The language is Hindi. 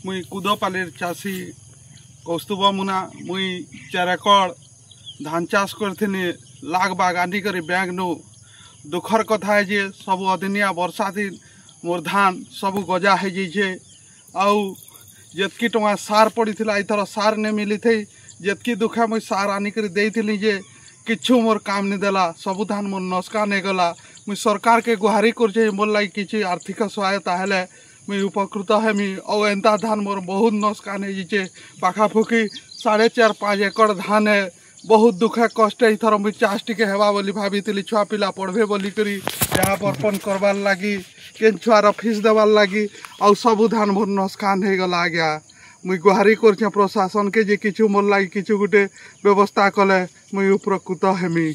मुई कुदपालीर चाषी कौस्तुभ मुना मुई 4 एकड़ धान चाष करथिनी लाग बाग आनी करी बैंक नु दुखर कथा है जे सब अदिनिया वर्षा दिन मोर धान सब गजा हो जाइए आउ जितकी टଙ୍କା सार पड़ी इथर सार नहीं मिली थी जितकी दुखा मुई सार आनिक देती जे किछु मोर काम नहीं देला सबु धान मोर नस्का नहीं गला मुई सरकार के गुहारी कर मोर लगी किसी आर्थिक सहायता हेले मुई उपकृत हेमी और एंता धान मोर बहुत नस्का नहीं जाइए पाखापुखी 4.5-5 एकड़ धान है बहुत दुखे कष्ट इथर मुई चाष टिके हेबा बोली भाभी छुआ पिला पढ़बे बोली करी यहाँ पर्पण करवार लगी केन छुआर फीस देवार लगी और सबु धान मोर नस्कान हो गला आज्ञा मुई गुहारी कर प्रशासन के जे किछु मोर लगी किछु गोटे व्यवस्था कले मुई उपकृत हेमी।